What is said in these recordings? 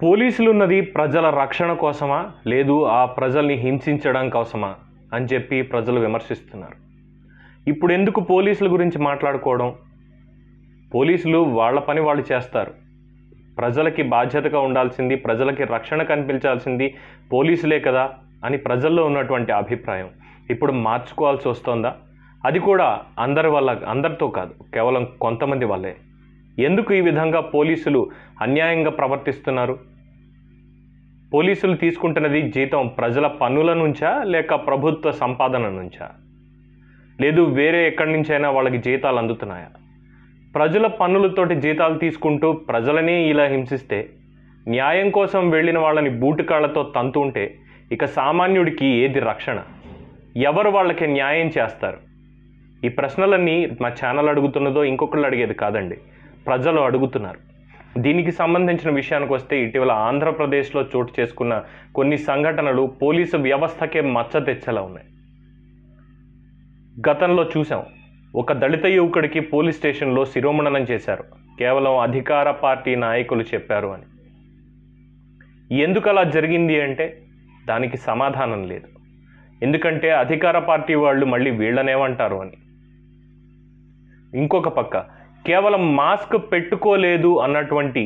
పోలీసులు ఉన్నది ప్రజల రక్షణ కోసమా లేదు ఆ ప్రజల్ని హింసించడం కోసమా అని చెప్పి ప్రజలు విమర్శిస్తున్నారు. ఇప్పుడు ఎందుకు పోలీసుల గురించి మాట్లాడుకోవడం? పోలీసులు వాళ్ళ పని వాళ్ళు చేస్తారు. ప్రజలకి బాధ్యతగా ఉండాల్సింది, ప్రజలకి రక్షణ కల్పించాల్సింది పోలీసులే కదా అని ప్రజల్లో ఉన్నటువంటి అభిప్రాయం ఇప్పుడు మార్చుకోవాల్సి వస్తోందా? అది కూడా అందరితో కాదు, కేవలం కొంతమంది వల్లే. ఎందుకు ఈ విధంగా పోలీసులు అన్యాయంగా ప్రవర్తిస్తున్నారు? పోలీసులు తీసుకుంటున్నది జీతం ప్రజల పన్నుల నుంచా లేక ప్రభుత్వ సంపాదన నుంచా? లేదు వేరే ఎక్కడి నుంచైనా వాళ్ళకి జీతాలు అందుతున్నాయా? ప్రజల పన్నులతోటి జీతాలు తీసుకుంటూ ప్రజలనే ఇలా హింసిస్తే, న్యాయం కోసం వెళ్ళిన వాళ్ళని బూటుకాళ్లతో తంతుంటే ఇక సామాన్యుడికి ఏది రక్షణ? ఎవరు వాళ్ళకి న్యాయం చేస్తారు? ఈ ప్రశ్నలన్నీ మా ఛానల్ అడుగుతున్నదో ఇంకొకళ్ళు అడిగేది కాదండి, ప్రజలు అడుగుతున్నారు. దీనికి సంబంధించిన విషయానికి వస్తే ఇటీవల ఆంధ్రప్రదేశ్లో చోటు చేసుకున్న కొన్ని సంఘటనలు పోలీసు వ్యవస్థకే మచ్చ తెచ్చేలా ఉన్నాయి. గతంలో చూసాం, ఒక దళిత యువకుడికి పోలీస్ స్టేషన్లో శిరోమణనం చేశారు, కేవలం అధికార పార్టీ నాయకులు చెప్పారు అని. ఎందుకు అలా జరిగింది అంటే దానికి సమాధానం లేదు. ఎందుకంటే అధికార పార్టీ వాళ్ళు మళ్ళీ వీళ్ళనేమంటారు అని. ఇంకొక పక్క కేవలం మాస్క్ పెట్టుకోలేదు అన్నటువంటి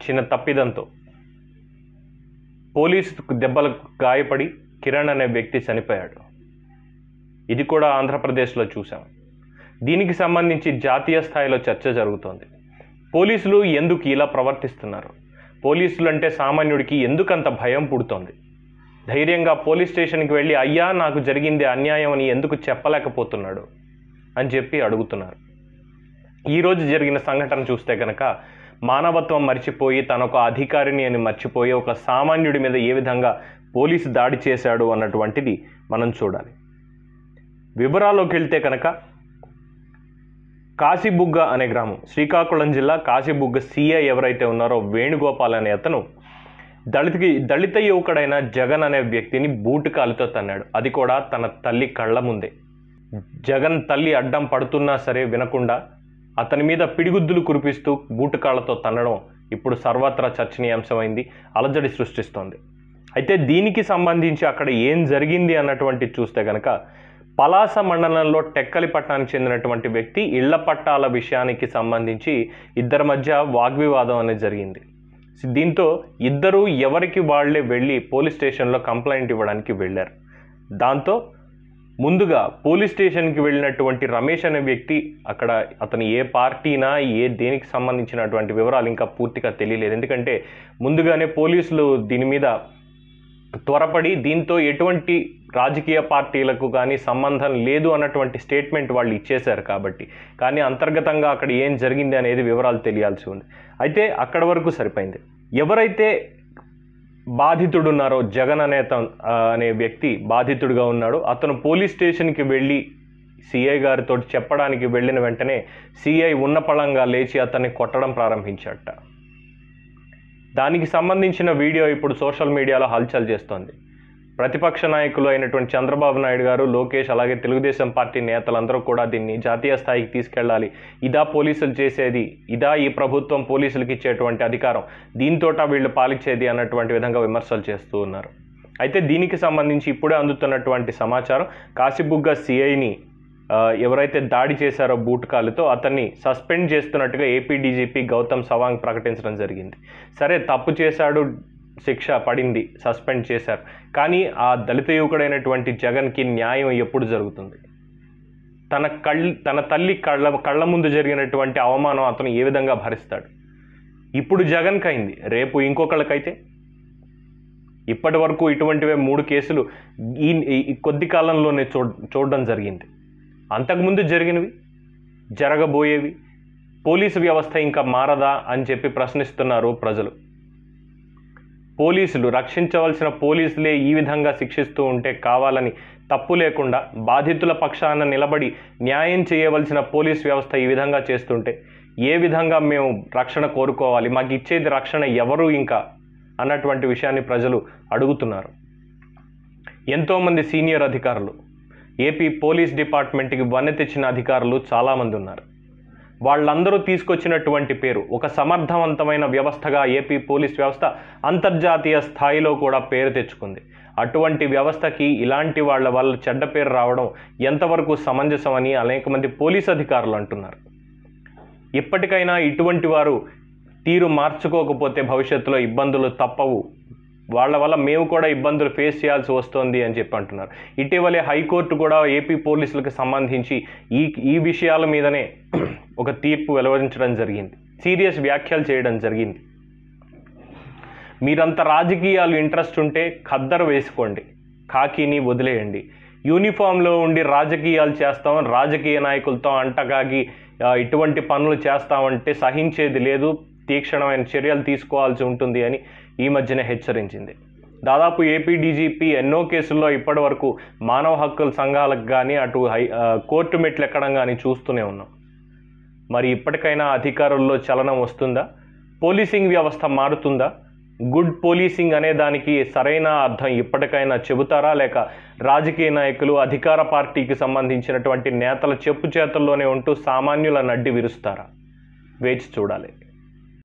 చిన్న తప్పిదంతో పోలీసు దెబ్బలకు గాయపడి కిరణ్ అనే వ్యక్తి చనిపోయాడు. ఇది కూడా ఆంధ్రప్రదేశ్లో చూసాం. దీనికి సంబంధించి జాతీయ స్థాయిలో చర్చ జరుగుతోంది. పోలీసులు ఎందుకు ఇలా ప్రవర్తిస్తున్నారు? పోలీసులు అంటే సామాన్యుడికి ఎందుకంత భయం పుడుతోంది? ధైర్యంగా పోలీస్ స్టేషన్కి వెళ్ళి అయ్యా నాకు జరిగింది అన్యాయం అని ఎందుకు చెప్పలేకపోతున్నాడు అని చెప్పి అడుగుతున్నారు. ఈరోజు జరిగిన సంఘటన చూస్తే కనుక మానవత్వం మర్చిపోయి తనొక అధికారిని అని మర్చిపోయి ఒక సామాన్యుడి మీద ఏ విధంగా పోలీసు దాడి చేశాడు అన్నటువంటిది మనం చూడాలి. వివరాల్లోకి వెళ్తే కనుక కాశీబుగ్గ అనే గ్రామం, శ్రీకాకుళం జిల్లా కాశీబుగ్గ సిఐ ఎవరైతే ఉన్నారో వేణుగోపాల్ అనే అతను దళిత యువకుడైన జగన్ అనే వ్యక్తిని బూటుకాలితో తన్నాడు. అది కూడా తన తల్లి కళ్ళ ముందే. జగన్ తల్లి అడ్డం పడుతున్నా సరే వినకుండా అతని మీద పిడిగుద్దులు కురిపిస్తూ బూటుకాళ్లతో తన్నడం ఇప్పుడు సర్వత్రా చర్చనీయాంశమైంది, అలజడి సృష్టిస్తోంది. అయితే దీనికి సంబంధించి అక్కడ ఏం జరిగింది అన్నటువంటి చూస్తే కనుక పలాస మండలంలో టెక్కలిపట్నానికి చెందినటువంటి వ్యక్తి ఇళ్ల పట్టాల విషయానికి సంబంధించి ఇద్దరి మధ్య వాగ్వివాదం అనేది జరిగింది. దీంతో ఇద్దరు ఎవరికి వాళ్లే వెళ్ళి పోలీస్ స్టేషన్లో కంప్లైంట్ ఇవ్వడానికి వెళ్ళారు. దాంతో ముందుగా పోలీస్ స్టేషన్కి వెళ్ళినటువంటి రమేష్ అనే వ్యక్తి, అక్కడ అతను ఏ పార్టీనా దేనికి సంబంధించినటువంటి వివరాలు ఇంకా పూర్తిగా తెలియలేదు. ఎందుకంటే ముందుగానే పోలీసులు దీని మీద త్వరపడి దీంతో ఎటువంటి రాజకీయ పార్టీలకు కానీ సంబంధం లేదు అన్నటువంటి స్టేట్మెంట్ వాళ్ళు ఇచ్చేశారు కాబట్టి. కానీ అంతర్గతంగా అక్కడ ఏం జరిగింది అనేది వివరాలు తెలియాల్సి ఉంది. అయితే అక్కడ వరకు సరిపోయింది. ఎవరైతే బాధితుడున్నారో జగన్ అనే వ్యక్తి బాధితుడిగా ఉన్నాడో అతను పోలీస్ స్టేషన్కి వెళ్ళి సిఐ గారితో చెప్పడానికి వెళ్ళిన వెంటనే సిఐ ఉన్నపళంగా లేచి అతన్ని కొట్టడం ప్రారంభించాడట. దానికి సంబంధించిన వీడియో ఇప్పుడు సోషల్ మీడియాలో హల్చల్ చేస్తోంది. ప్రతిపక్ష నాయకులు అయినటువంటి చంద్రబాబు నాయుడు గారు, లోకేష్, అలాగే తెలుగుదేశం పార్టీ నేతలందరూ కూడా దీన్ని జాతీయ స్థాయికి తీసుకెళ్ళాలి, ఇదా పోలీసులు చేసేది, ఇదా ఈ ప్రభుత్వం పోలీసులకు ఇచ్చేటువంటి అధికారం, దీంతోట వీళ్ళు పాలించేది అన్నటువంటి విధంగా విమర్శలు చేస్తూ ఉన్నారు. అయితే దీనికి సంబంధించి ఇప్పుడే అందుతున్నటువంటి సమాచారం, కాశీబుగ్గ సిఐని ఎవరైతే దాడి చేశారో బూటుకాలుతో అతన్ని సస్పెండ్ చేస్తున్నట్టుగా ఏపీ డీజీపీ గౌతమ్ సవాంగ్ ప్రకటించడం జరిగింది. సరే, తప్పు చేశాడు, శిక్ష పడింది, సస్పెండ్ చేశారు. కానీ ఆ దళిత యువకుడైనటువంటి జగన్కి న్యాయం ఎప్పుడు జరుగుతుంది? తన తల్లి కళ్ళ ముందు జరిగినటువంటి అవమానం అతను ఏ విధంగా భరిస్తాడు? ఇప్పుడు జగన్కి అయింది, రేపు ఇంకొకళ్ళకైతే? ఇప్పటి వరకు ఇటువంటివే 3 కేసులు ఈ కొద్ది కాలంలోనే చూడడం జరిగింది. అంతకుముందు జరిగినవి, జరగబోయేవి, పోలీసు వ్యవస్థ ఇంకా మారదా అని చెప్పి ప్రశ్నిస్తున్నారు ప్రజలు. పోలీసులు, రక్షించవలసిన పోలీసులే ఈ విధంగా శిక్షిస్తూ ఉంటే, కావాలని తప్పు లేకుండా బాధితుల పక్షాన నిలబడి న్యాయం చేయవలసిన పోలీస్ వ్యవస్థ ఈ విధంగా చేస్తుంటే ఏ విధంగా మేము రక్షణ కోరుకోవాలి? మాకు ఇచ్చేది రక్షణ ఎవరు ఇంకా అన్నటువంటి విషయాన్ని ప్రజలు అడుగుతున్నారు. ఎంతోమంది సీనియర్ అధికారులు, ఏపీ పోలీస్ డిపార్ట్మెంట్కి వన్నె తెచ్చిన అధికారులు చాలామంది ఉన్నారు. వాళ్ళందరూ తీసుకొచ్చినటువంటి పేరు ఒక సమర్థవంతమైన వ్యవస్థగా ఏపీ పోలీస్ వ్యవస్థ అంతర్జాతీయ స్థాయిలో కూడా పేరు తెచ్చుకుంది. అటువంటి వ్యవస్థకి ఇలాంటి వాళ్ళ వల్ల చెడ్డ పేరు రావడం ఎంతవరకు సమంజసమని అనేక మంది పోలీస్ అధికారులు అంటున్నారు. ఇప్పటికైనా ఇటువంటి వారు తీరు మార్చుకోకపోతే భవిష్యత్తులో ఇబ్బందులు తప్పవు, వాళ్ళ వల్ల మేము కూడా ఇబ్బందులు ఫేస్ చేయాల్సి వస్తుంది అని చెప్పి అంటున్నారు. ఇటీవలే హైకోర్టు కూడా ఏపీ పోలీసులకు సంబంధించి ఈ విషయాల మీదనే ఒక తీర్పు వెలువరించడం జరిగింది, సీరియస్ వ్యాఖ్యలు చేయడం జరిగింది. మీరంత రాజకీయాలు ఇంట్రెస్ట్ ఉంటే ఖద్దరు వేసుకోండి, ఖాకీని వదిలేయండి. యూనిఫామ్లో ఉండి రాజకీయాలు చేస్తాం, రాజకీయ నాయకులతో అంటగాగి ఇటువంటి పనులు చేస్తామంటే సహించేది లేదు, తీక్షణమైన చర్యలు తీసుకోవాల్సి ఉంటుంది అని ఈ మధ్యనే హెచ్చరించింది. దాదాపు ఏపీ డీజీపీ ఎన్నో కేసుల్లో ఇప్పటి వరకు మానవ హక్కుల సంఘాలకు కానీ అటు కోర్టు మెట్లు ఎక్కడం కానీ చూస్తూనే ఉన్నాం. మరి ఇప్పటికైనా అధికారుల్లో చలనం వస్తుందా? పోలీసింగ్ వ్యవస్థ మారుతుందా? గుడ్ పోలీసింగ్ అనే దానికి సరైన అర్థం ఇప్పటికైనా చెబుతారా, లేక రాజకీయ నాయకులు అధికార పార్టీకి సంబంధించినటువంటి నేతల చెప్పు చేతుల్లోనే ఉంటూ సామాన్యుల నడ్డి విరుస్తారా? వేచి చూడాలి.